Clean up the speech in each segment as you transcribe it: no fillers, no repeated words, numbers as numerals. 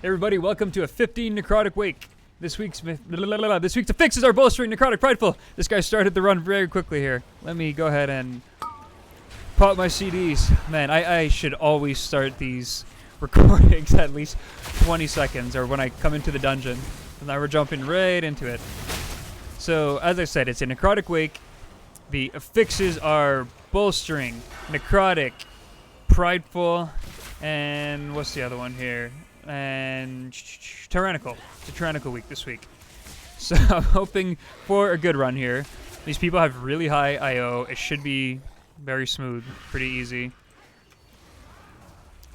Hey everybody, welcome to a 15 Necrotic Wake. This week's affix is our bolstering Necrotic Prideful. This guy started the run very quickly here. Let me go ahead and pop my CDs. Man, I should always start these recordings at least 20 seconds or when I come into the dungeon. And now we're jumping right into it. So, as I said, it's a Necrotic Wake. The affixes are bolstering, Necrotic, Prideful, and what's the other one here? And Tyrannical. It's a Tyrannical week this week. So I'm hoping for a good run here. These people have really high IO. It should be very smooth, pretty easy.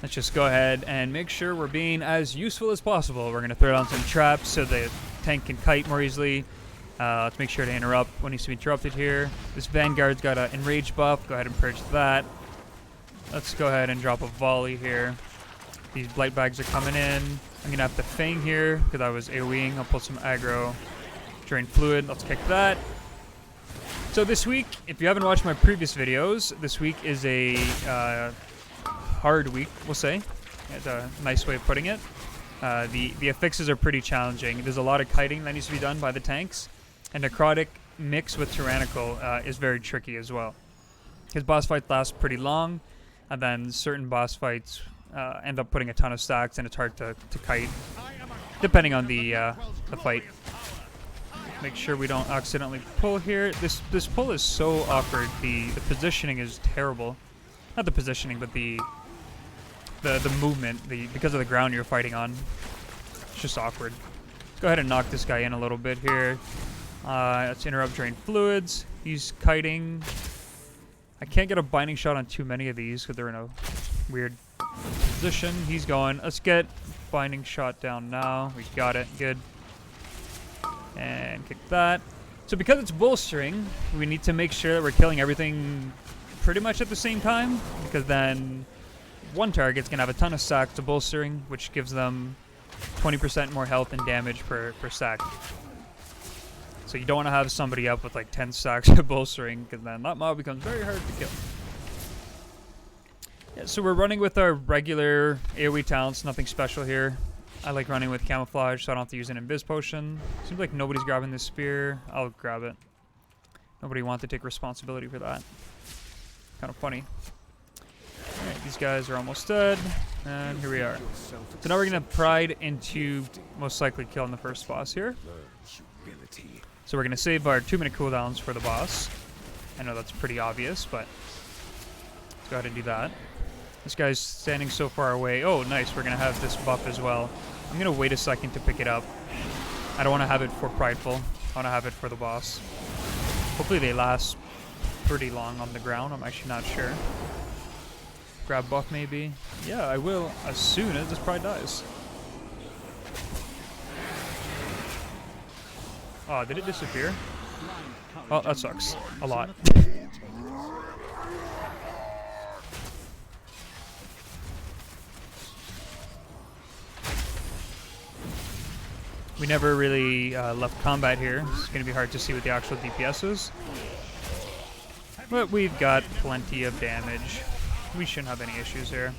Let's just go ahead and make sure we're being as useful as possible. We're going to throw down some traps so the tank can kite more easily. Let's make sure to interrupt what needs to be interrupted here. This Vanguard's got an enrage buff. Go ahead and purge that. Let's go ahead and drop a volley here. These blight bags are coming in. I'm gonna have to Fang here because I was AoEing. I'll pull some aggro. Drain fluid. Let's kick that. So this week, if you haven't watched my previous videos, this week is a hard week, we'll say. It's a nice way of putting it. The affixes are pretty challenging. There's a lot of kiting that needs to be done by the tanks. And Necrotic mixed with Tyrannical is very tricky as well. His boss fights last pretty long, and then certain boss fights end up putting a ton of stacks, and it's hard to kite, depending on the fight. Make sure we don't accidentally pull here. This pull is so awkward. The positioning is terrible. Not the positioning, but the movement. Because of the ground you're fighting on. It's just awkward. Let's go ahead and knock this guy in a little bit here. Let's interrupt drain fluids. He's kiting. I can't get a binding shot on too many of these because they're in a weird position. He's going. Let's get binding shot down now. We got it. Good. And kick that. So because it's bolstering, we need to make sure that we're killing everything pretty much at the same time, because then one target's gonna have a ton of stacks to bolstering, which gives them 20% more health and damage per stack. So you don't want to have somebody up with like 10 stacks of bolstering, because then that mob becomes very hard to kill. Yeah, so we're running with our regular AoE talents, nothing special here. I like running with camouflage, so I don't have to use an invis potion. Seems like nobody's grabbing this spear. I'll grab it. Nobody wants to take responsibility for that. Kind of funny. Alright, these guys are almost dead, and here we are. So now we're going to pride into most likely killing the first boss here. So we're going to save our 2-minute cooldowns for the boss. I know that's pretty obvious, but let's go ahead and do that. This guy's standing so far away. Oh, nice. We're going to have this buff as well. I'm going to wait a second to pick it up. I don't want to have it for Prideful. I want to have it for the boss. Hopefully they last pretty long on the ground. I'm actually not sure. Grab buff maybe. Yeah, I will as soon as this Pride dies. Oh, did it disappear? Oh, that sucks. A lot. We never really left combat here. It's going to be hard to see what the actual DPS is. But we've got plenty of damage. We shouldn't have any issues here.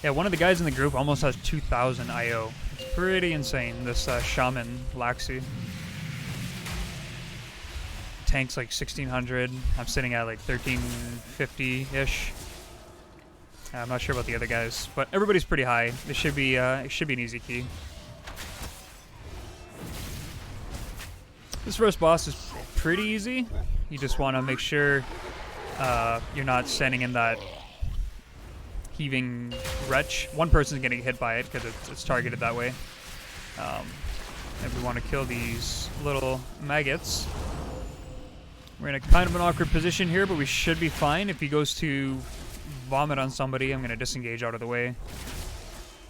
Yeah, one of the guys in the group almost has 2,000 IO. It's pretty insane, this Shaman Laxi. Tank's like 1,600. I'm sitting at like 1,350-ish. I'm not sure about the other guys, but everybody's pretty high. It should be an easy key. This first boss is pretty easy. You just want to make sure you're not standing in that heaving wretch. One person's getting hit by it because it's targeted that way. And we want to kill these little maggots. We're in a kind of an awkward position here, but we should be fine. If he goes to vomit on somebody, I'm going to disengage out of the way.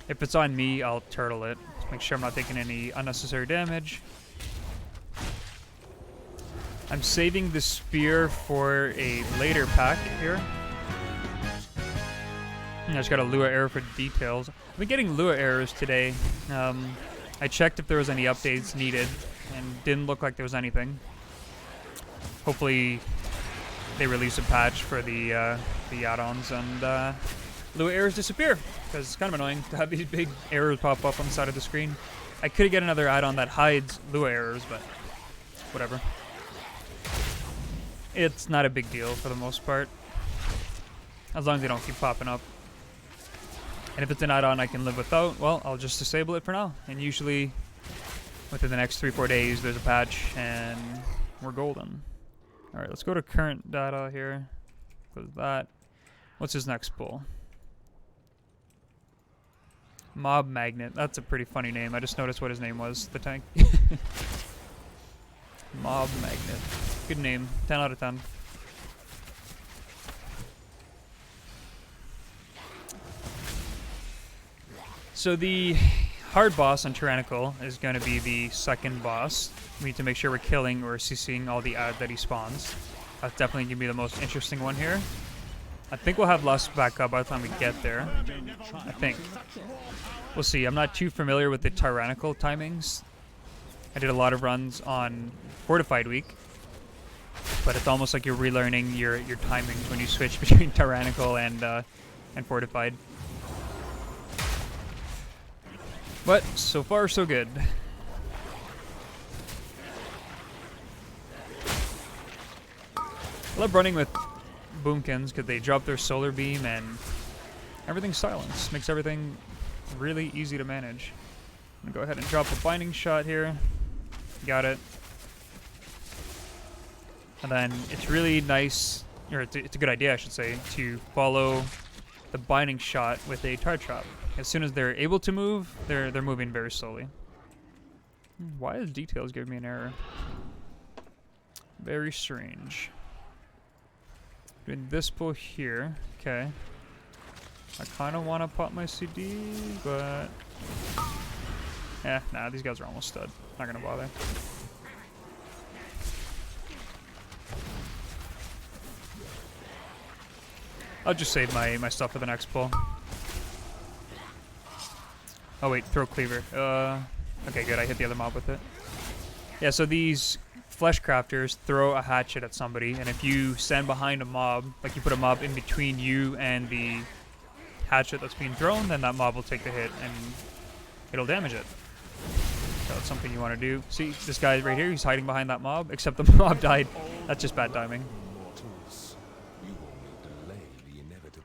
If it's on me, I'll turtle it. Make sure I'm not taking any unnecessary damage. I'm saving the spear for a later pack here. I just got a Lua error for details. I've been getting Lua errors today. I checked if there was any updates needed, and didn't look like there was anything. Hopefully they release a patch for the add-ons, and Lua errors disappear, because it's kind of annoying to have these big errors pop up on the side of the screen. I could get another add-on that hides Lua errors, but whatever. It's not a big deal for the most part, as long as they don't keep popping up. And if it's an add-on I can live without, well, I'll just disable it for now. And usually, within the next 3-4 days, there's a patch, and we're golden. Alright, let's go to current data here. Close that. What's his next pull? Mob Magnet. That's a pretty funny name. I just noticed what his name was, the tank. Mob Magnet. Good name. 10 out of 10. So the hard boss on Tyrannical is going to be the second boss. We need to make sure we're killing or CCing all the ads that he spawns. That's definitely going to be the most interesting one here. I think we'll have less backup by the time we get there. I think. We'll see. I'm not too familiar with the Tyrannical timings. I did a lot of runs on Fortified Week, but it's almost like you're relearning your timings when you switch between Tyrannical and Fortified. But so far so good. I love running with Boomkins because they drop their solar beam and everything's silenced. Makes everything really easy to manage. I'm gonna go ahead and drop a binding shot here. Got it. And then it's really nice, or it's a good idea I should say, to follow the binding shot with a tar trap. As soon as they're able to move, they're moving very slowly. Why is details giving me an error? Very strange. Doing this pull here. Okay. I kind of want to pop my CD, but nah, these guys are almost stud. Not gonna bother. I'll just save my stuff for the next pull. Oh wait, throw cleaver. Okay, good. I hit the other mob with it. Yeah, so these flesh crafters throw a hatchet at somebody, and if you stand behind a mob, like you put a mob in between you and the hatchet that's being thrown, then that mob will take the hit and it'll damage it. So that's something you want to do. See, this guy right here, he's hiding behind that mob, except the mob died. That's just bad timing.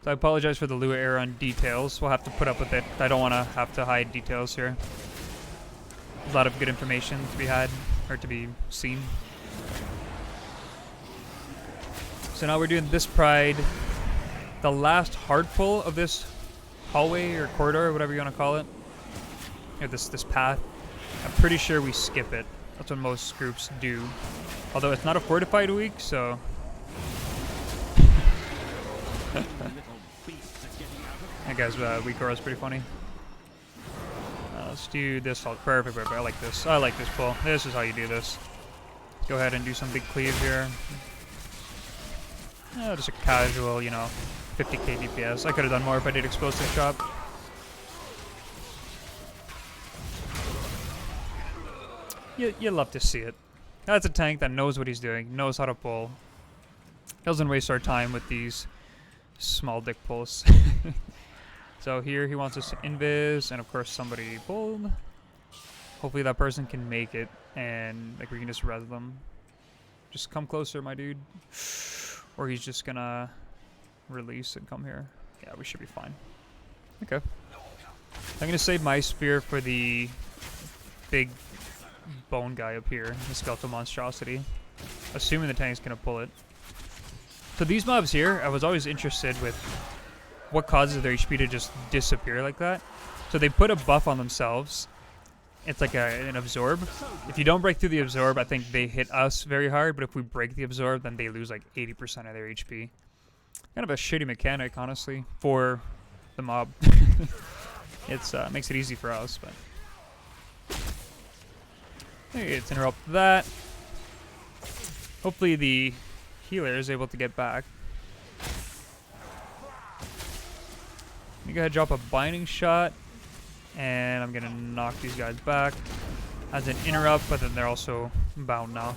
So I apologize for the Lua error on details. We'll have to put up with it. I don't want to have to hide details here. A lot of good information to be had, or to be seen. So now we're doing this Pride. The last hard pull of this hallway or corridor, or whatever you want to call it. Or this path. I'm pretty sure we skip it. That's what most groups do. Although it's not a fortified week, so... That guy's weak aura is pretty funny. Let's do this. Perfect. I like this. I like this pull. This is how you do this. Go ahead and do some big cleave here. Just a casual, 50k DPS. I could have done more if I did explosive chop. You love to see it. That's a tank that knows what he's doing, knows how to pull. Doesn't waste our time with these small dick pulls. So here he wants us to invis, and of course somebody pulled. Hopefully that person can make it, and like we can just res them. Just come closer, my dude. Or he's just gonna release and come here. Yeah, we should be fine. Okay. I'm gonna save my spear for the big bone guy up here, the skeletal monstrosity. Assuming the tank's gonna pull it. So these mobs here, I was always interested with what causes their HP to just disappear like that. So they put a buff on themselves. It's like an absorb. If you don't break through the absorb, I think they hit us very hard, but if we break the absorb, then they lose like 80% of their HP. Kind of a shitty mechanic, honestly, for the mob. It's makes it easy for us, but... Okay, let's interrupt that. Hopefully the healer is able to get back. I'm gonna drop a binding shot, and I'm gonna knock these guys back as an interrupt, but then they're also bound now.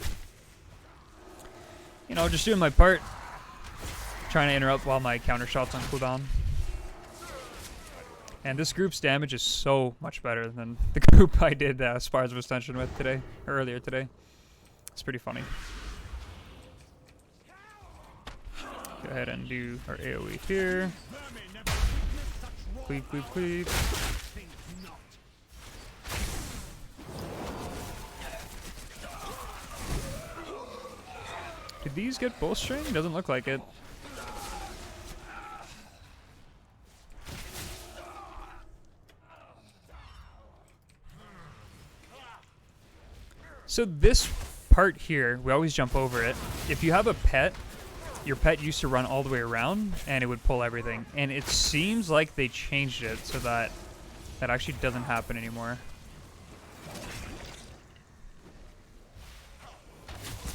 Just doing my part, trying to interrupt while my counter shot's on cooldown. And this group's damage is so much better than the group I did Spires of Ascension with today, or earlier today. It's pretty funny. Go ahead and do our AoE here. Cleave, cleave, cleave. Did these get bowstring? Doesn't look like it. So this part here, we always jump over it. If you have a pet, your pet used to run all the way around and it would pull everything. And it seems like they changed it so that that actually doesn't happen anymore.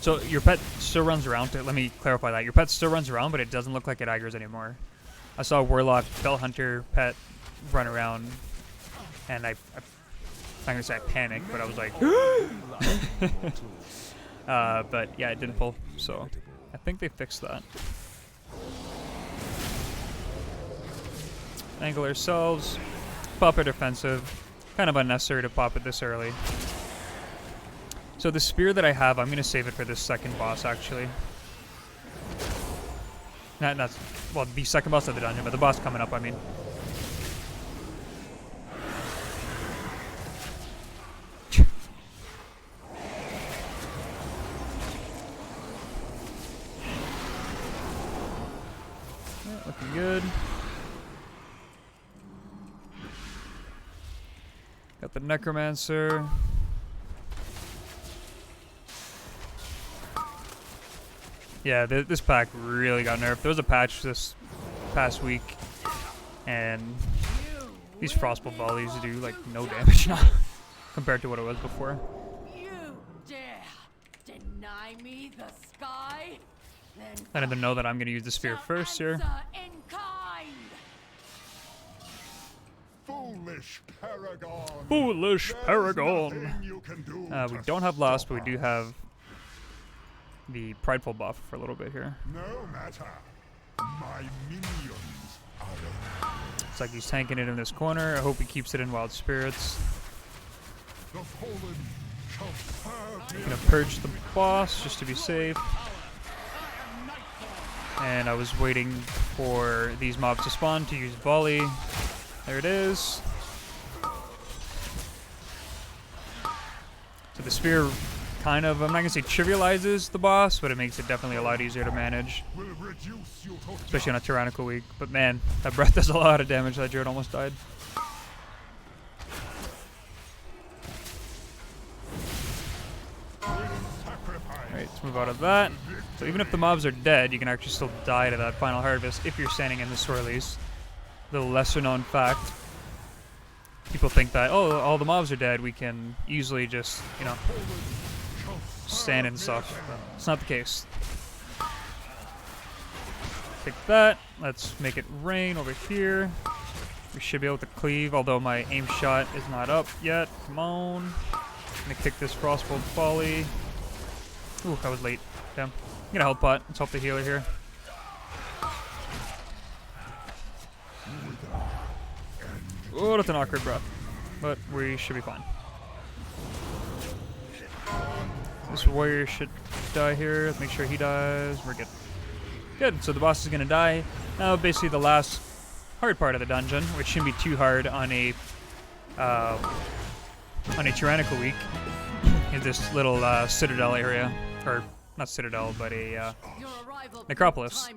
So your pet still runs around. Let me clarify that. Your pet still runs around, but it doesn't look like it aggroes anymore. I saw a Warlock Fell Hunter pet run around, and I'm not gonna say I panicked, but I was like, but yeah, it didn't pull. So I think they fixed that. Angle ourselves. Pop it defensive. Kind of unnecessary to pop it this early. So the spear that I have, I'm going to save it for this second boss, actually. Well, the second boss of the dungeon, but the boss coming up, I mean. Yeah, looking good. Got the Necromancer. Yeah, this pack really got nerfed. There was a patch this past week, and these frostbolt volleys do like no damage now compared to what it was before. You dare deny me the sky? Let them know that I'm going to use the spear first here. Foolish Paragon. Foolish Paragon. We don't have Lost, but we do have the Prideful buff for a little bit here. No matter. My minions are ready. It's like he's tanking it in this corner. I hope he keeps it in Wild Spirits. The fallen shall serve Gonna purge the boss just to be safe. And I was waiting for these mobs to spawn to use volley. There it is. So the spear kind of, I'm not gonna say trivializes the boss, but it makes it definitely a lot easier to manage. Especially on a tyrannical week. But man, that breath does a lot of damage. That Druid almost died. Alright, let's move out of that. So even if the mobs are dead, you can actually still die to that final harvest if you're standing in the swirlies. The lesser known fact. People think that, oh, all the mobs are dead, we can easily just, you know, stand and stuff. But it's not the case. Take that. Let's make it rain over here. We should be able to cleave, although my aim shot is not up yet. Come on. I'm gonna kick this Frostbolt volley. Ooh, I was late. Damn. I'm gonna health pot. Let's help the healer here. Oh, that's an awkward breath. But we should be fine. This warrior should die here. Let's make sure he dies. We're good. Good. So the boss is gonna die. Now, basically the last hard part of the dungeon, which shouldn't be too hard on a tyrannical week, is this little citadel area, or not citadel, but a necropolis.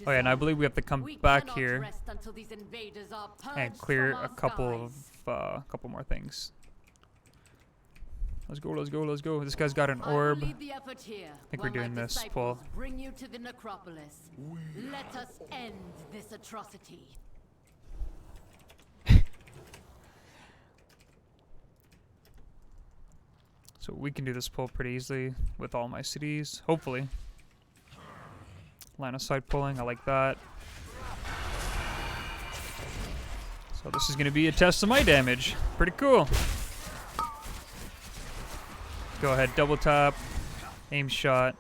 Oh yeah, and I believe we have to come back here and clear a couple more things. Let's go, let's go, let's go. This guy's got an orb. I think we're doing this pull. Bring you to the necropolis. Let us end this atrocity. So we can do this pull pretty easily with all my cities, hopefully. Line of sight pulling, I like that. So this is going to be a test of my damage. Pretty cool. Go ahead, double tap, aim shot.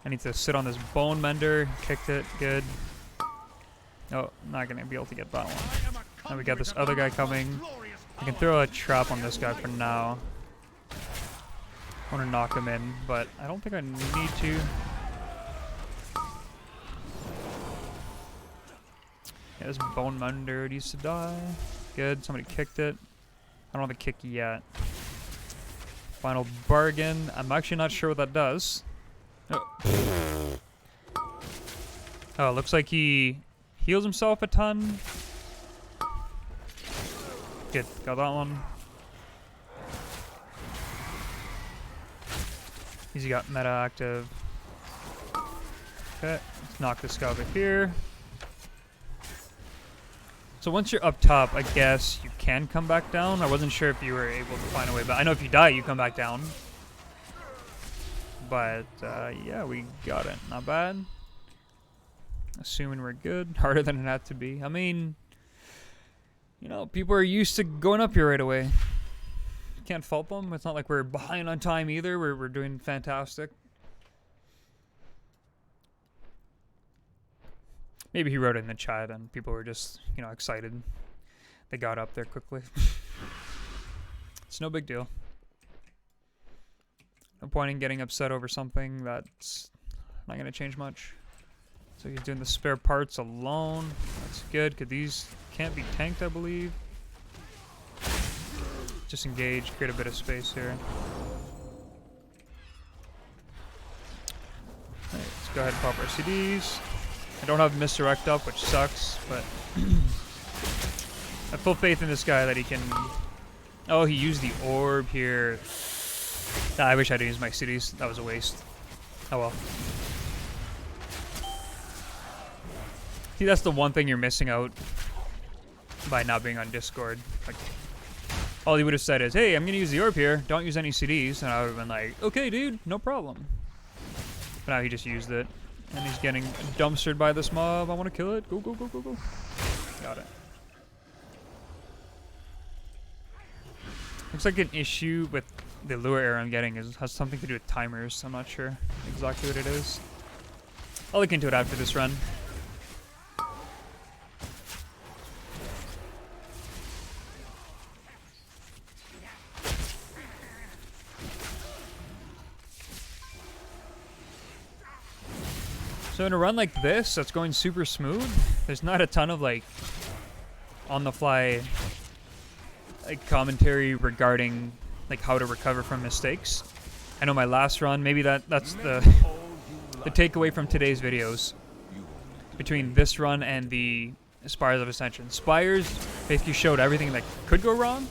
I need to sit on this bone mender. Kicked it. Good. Oh, not gonna be able to get that one. Now we got this other guy coming. I can throw a trap on this guy for now. I want to knock him in, but I don't think I need to. Yeah, this bone mender needs to die. Good, somebody kicked it. I don't have a kick yet. Final bargain. I'm actually not sure what that does. Oh, oh, looks like he heals himself a ton. Good, got that one. He's got meta active. Okay, let's knock this guy over here. So once you're up top, I guess you can come back down. I wasn't sure if you were able to find a way, but I know if you die, you come back down. But yeah, we got it. Not bad. Assuming we're good. Harder than it had to be. I mean, you know, people are used to going up here right away. Can't fault them. It's not like we're behind on time either. We're doing fantastic. Maybe he wrote it in the chat and people were just, you know, excited. They got up there quickly. It's no big deal. No point in getting upset over something that's not going to change much. So he's doing the spare parts alone. That's good, because these can't be tanked, I believe. Just engage, create a bit of space here. Alright, let's go ahead and pop our CDs. I don't have misdirect up, which sucks, but I have full faith in this guy that he can... Oh, he used the orb here. Nah, I wish I didn't use my CDs. That was a waste. Oh well. See, that's the one thing you're missing out by not being on Discord. Like, all he would have said is, hey, I'm going to use the orb here. Don't use any CDs. And I would have been like, okay, dude, no problem. But now he just used it. And he's getting dumpstered by this mob. I want to kill it. Go, go, go, go, go. Got it. Looks like an issue with the lure arrow I'm getting has something to do with timers. I'm not sure exactly what it is. I'll look into it after this run. So in a run like this, that's going super smooth, there's not a ton of like on-the-fly like commentary regarding like how to recover from mistakes. I know my last run, maybe that's the takeaway from today's videos between this run and the Spires of Ascension. Spires basically showed everything that could go wrong,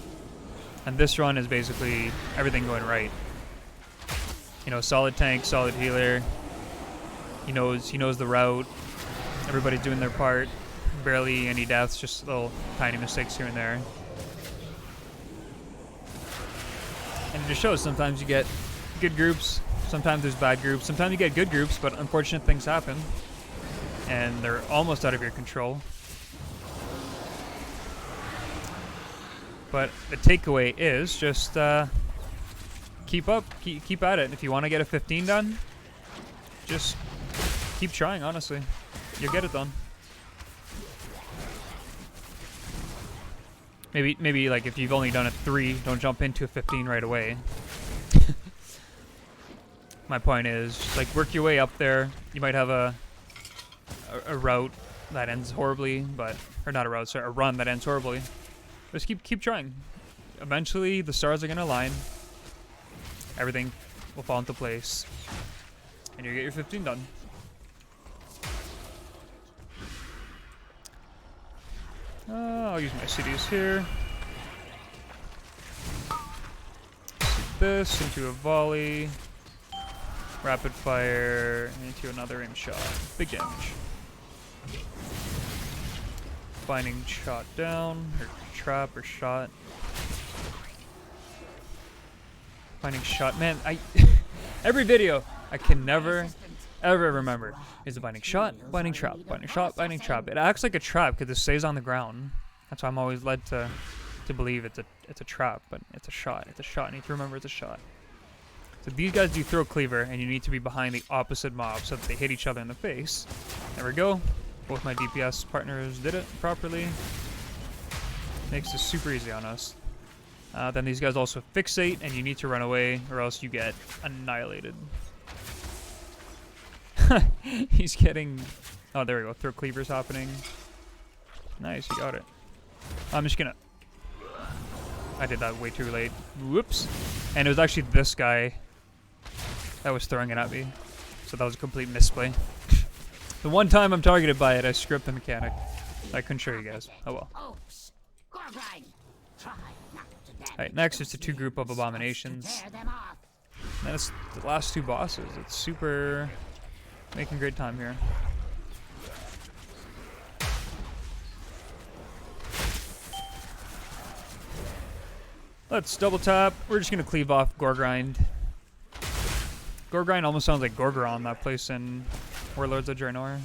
and this run is basically everything going right. You know, solid tank, solid healer. He knows the route. Everybody's doing their part. Barely any deaths, just little tiny mistakes here and there. And it just shows sometimes you get good groups, sometimes there's bad groups, sometimes you get good groups, but unfortunate things happen. And they're almost out of your control. But the takeaway is just keep up, keep at it. If you want to get a 15 done, just keep trying, honestly. You'll get it done. Maybe like if you've only done a 3, don't jump into a 15 right away. My point is, just like work your way up there. You might have a route that ends horribly, but or not a route, sorry, a run that ends horribly. Just keep trying. Eventually, the stars are gonna align. Everything will fall into place, and you get your 15 done. I'll use my CDs here. Shoot this into a volley. Rapid fire into another aim shot. Big damage. Binding shot down, or trap, or shot. Binding shot. Man, every video I can never ever remember is a binding shot, binding trap, binding shot, binding trap. It acts like a trap because it stays on the ground. That's why I'm always led to believe it's a trap, but it's a shot. It's a shot. I need to remember it's a shot. It's So these guys do throw cleaver, and you need to be behind the opposite mob so that they hit each other in the face. There we go. Both my DPS partners did it properly. Makes this super easy on us. Then these guys also fixate, and you need to run away, or else you get annihilated. He's getting... Oh, there we go. Throw cleavers happening. Nice, you got it. I'm just gonna... I did that way too late. Whoops. And it was actually this guy that was throwing it at me. So that was a complete misplay. The one time I'm targeted by it, I screwed up the mechanic. I couldn't show you guys. Oh well. Alright, next is the 2 group of abominations. And it's the last 2 bosses. It's super... making great time here. Let's double tap. We're just gonna cleave off Gorgrind. Gorgrind almost sounds like Gorgoron, that place in Warlords of Draenor.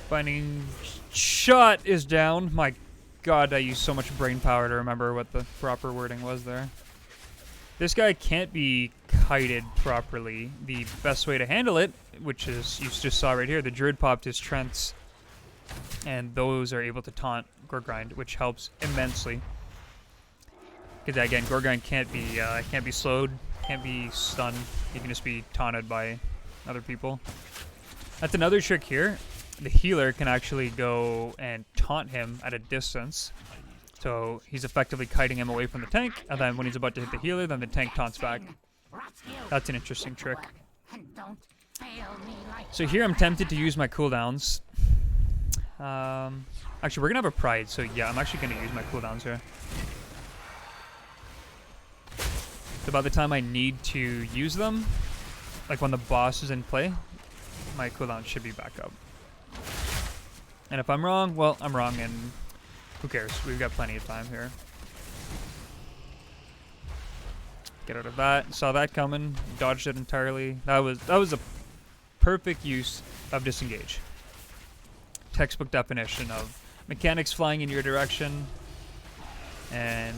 Binding shot is down. My god, I used so much brain power to remember what the proper wording was there. This guy can't be kited properly. The best way to handle it, which is, you just saw right here, the Druid popped his Trents, and those are able to taunt Gorgrind, which helps immensely. Because again, Gorgrind can't be slowed, can't be stunned. He can just be taunted by other people. That's another trick here. The healer can actually go and taunt him at a distance. So he's effectively kiting him away from the tank, and then when he's about to hit the healer, then the tank taunts back. That's an interesting trick. So here I'm tempted to use my cooldowns. Actually, we're gonna have a pride, so yeah, I'm actually gonna use my cooldowns here. So by the time I need to use them, like when the boss is in play, my cooldown should be back up. And if I'm wrong, well, I'm wrong, and who cares? We've got plenty of time here. Get out of that. Saw that coming. Dodged it entirely. That was a perfect use of disengage. Textbook definition of mechanics flying in your direction and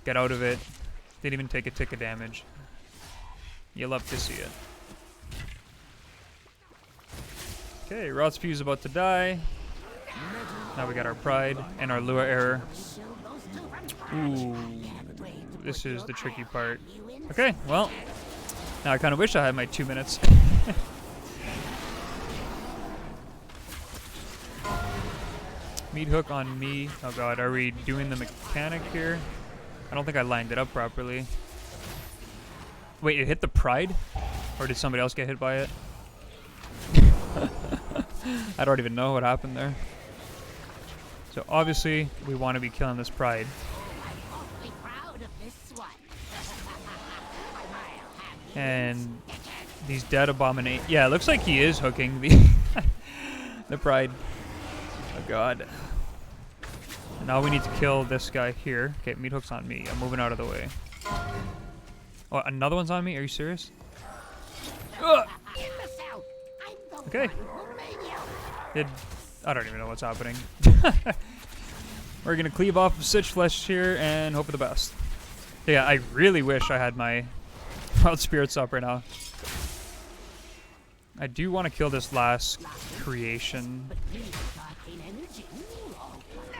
get out of it. Didn't even take a tick of damage. You love to see it. Okay, Rot's Fuse about to die. Now we got our pride and our lure error. Ooh, this is the tricky part. Okay, well, now I kind of wish I had my 2 minutes. Meat hook on me. Oh god, are we doing the mechanic here? I don't think I lined it up properly. Wait, it hit the pride? Or did somebody else get hit by it? I don't even know what happened there. So obviously, we want to be killing this pride. And these dead abominate. Yeah, it looks like he is hooking the the pride. Oh god. And now we need to kill this guy here. Okay, meat hook's on me. I'm moving out of the way. Oh, another one's on me? Are you serious? Ugh. Okay. I don't even know what's happening. We're gonna cleave off of Sitch Flesh here and hope for the best. Yeah, I really wish I had my Wild Spirits up right now. I do want to kill this last creation.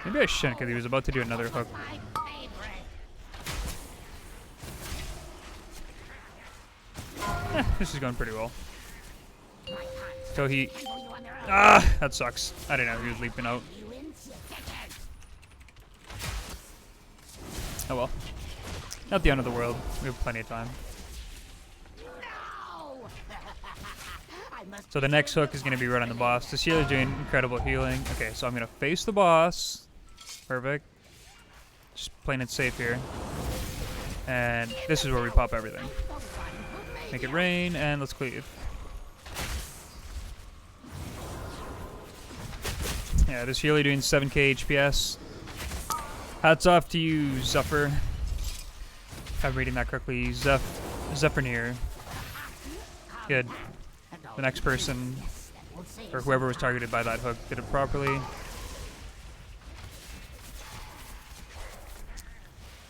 Maybe I shouldn't, because he was about to do another hook. This is going pretty well. So he... Ah, that sucks. I didn't know he was leaping out. Oh well. Not the end of the world. We have plenty of time. So the next hook is going to be right on the boss. This healer is doing incredible healing. Okay, so I'm going to face the boss. Perfect. Just playing it safe here. And this is where we pop everything. Make it rain, and let's cleave. Yeah, this healer doing 7k HPS. Hats off to you, Zephyr. If I'm reading that correctly. Zephyrnir. Good. The next person, or whoever was targeted by that hook, did it properly.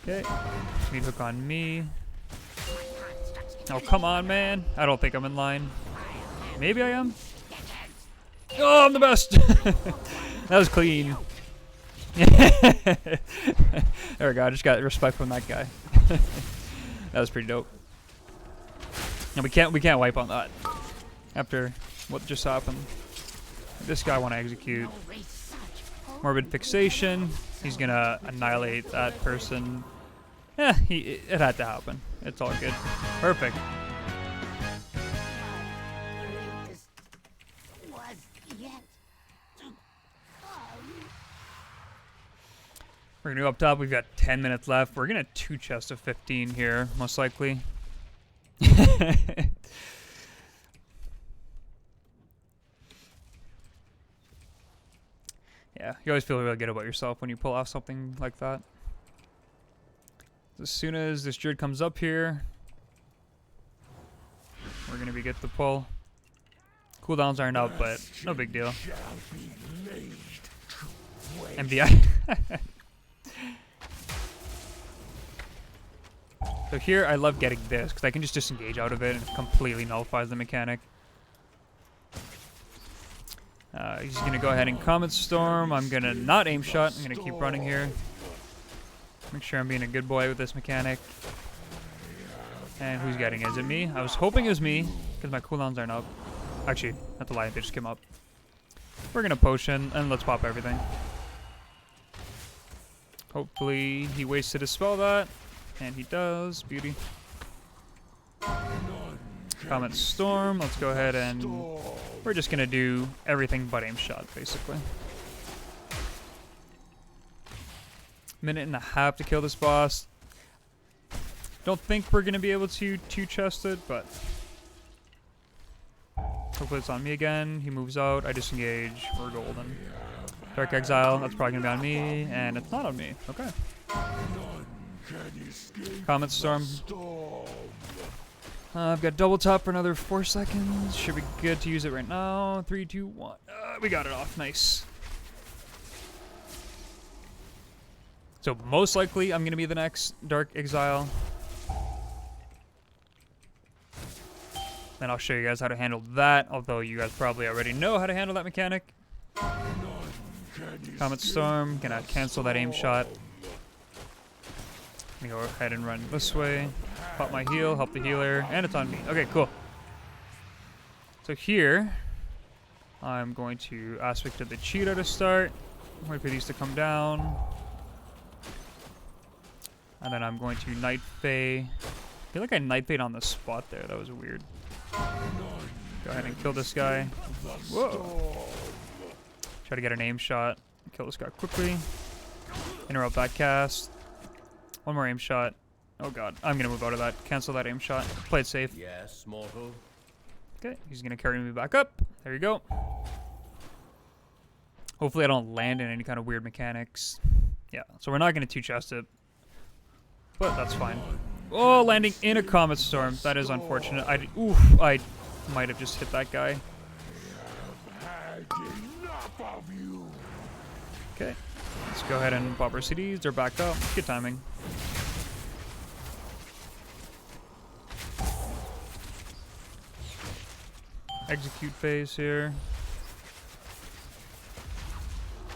Okay. Meat hook on me. Oh, come on, man. I don't think I'm in line. Maybe I am? Oh, I'm the best! That was clean. There we go. I just got respect from that guy. That was pretty dope. And we can't wipe on that after what just happened. This guy want to execute. Morbid fixation. He's gonna annihilate that person. Yeah, it had to happen. It's all good. Perfect. We're gonna go up top. We've got 10 minutes left. We're gonna 2 chests of 15 here, most likely. Yeah, you always feel really good about yourself when you pull off something like that. As soon as this druid comes up here, we're gonna be good to pull. Cooldowns aren't up, but no big deal. MVI. So here, I love getting this, because I can just disengage out of it and it completely nullifies the mechanic. He's going to go ahead and Comet Storm. I'm going to not aim shot. I'm going to keep running here. Make sure I'm being a good boy with this mechanic. And who's getting it? Is it me? I was hoping it was me, because my cooldowns aren't up. Actually, that's a lie. They just came up. We're going to potion, and let's pop everything. Hopefully he waits to dispel that. And he does. Beauty. Comet Storm. Let's go ahead and... We're just going to do everything but aim shot, basically. Minute and a half to kill this boss. Don't think we're going to be able to 2-chest it, but... Hopefully it's on me again. He moves out. I disengage. We're golden. Dark Exile. That's probably going to be on me. And it's not on me. Okay. Comet Storm. I've got double tap for another 4 seconds. Should be good to use it right now. 3, 2, 1. We got it off. Nice. So most likely I'm going to be the next Dark Exile. Then I'll show you guys how to handle that, although you guys probably already know how to handle that mechanic. Comet Storm. Gonna cancel that aim shot. Gonna go ahead and run this way. Pop my heal, help the healer, and it's on me. Okay, cool. So here, I'm going to Aspect of the Cheetah to start. Wait for these to come down. And then I'm going to Night Fae. I feel like I Night Fae'd on the spot there. That was weird. Go ahead and kill this guy. Whoa. Try to get an aim shot. Kill this guy quickly. Interrupt that cast. One more aim shot. Oh god, I'm gonna move out of that. Cancel that aim shot. Play it safe. Yes, mortal. Okay, he's gonna carry me back up. There you go. Hopefully I don't land in any kind of weird mechanics. Yeah, so we're not gonna 2-chest it. But that's fine. Oh, landing in a Comet Storm. That is unfortunate. I might have just hit that guy. Okay, let's go ahead and pop our CDs. They're back up. Good timing. Execute phase here.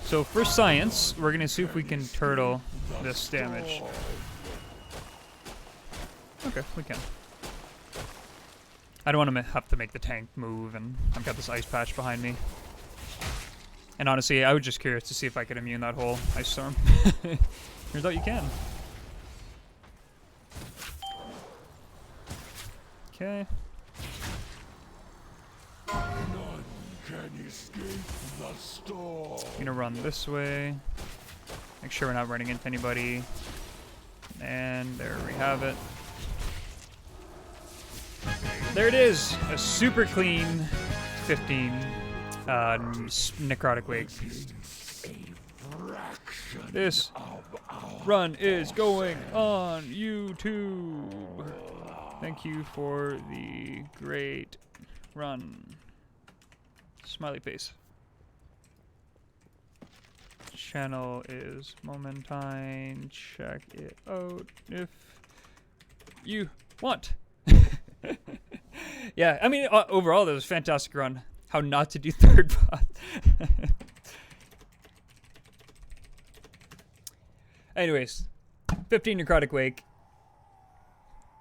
So for science, we're gonna see if we can turtle this damage. Okay, we can. I don't want to have to make the tank move, and I've got this ice patch behind me. And honestly, I was just curious to see if I could immune that whole ice storm. Turns out you can. Okay. None can escape the storm. I'm gonna run this way. Make sure we're not running into anybody. And there we have it. There it is! A super clean 15 necrotic wake. This run is going on YouTube. Thank you for the great run. Smiley face. Channel is Momentine. Check it out if you want. Yeah, I mean, overall, that was a fantastic run. How not to do third bot. Anyways, 15 Necrotic Wake.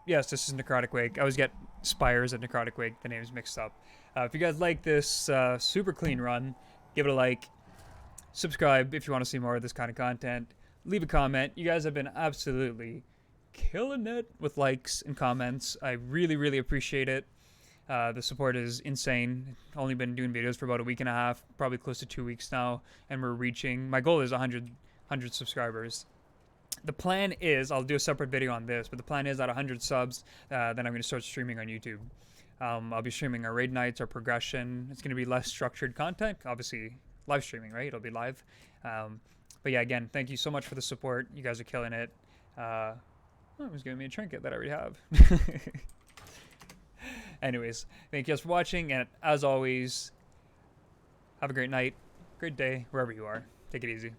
Yes, this is Necrotic Wake. I always get Spires at Necrotic Wake. The name's mixed up. If you guys like this super clean run, give it a like. Subscribe if you want to see more of this kind of content. Leave a comment. You guys have been absolutely killing it with likes and comments. I really, really appreciate it. The support is insane. Only been doing videos for about a week and a half, probably close to 2 weeks now, and we're reaching. My goal is 100 subscribers. The plan is, I'll do a separate video on this, but the plan is at 100 subs, then I'm going to start streaming on YouTube. I'll be streaming our raid nights, our progression. It's going to be less structured content, obviously live streaming, right? It'll be live. But yeah, again, thank you so much for the support. You guys are killing it. Oh, it was giving me a trinket that I already have. Anyways, thank you guys for watching, and as always, have a great night, great day, wherever you are. Take it easy.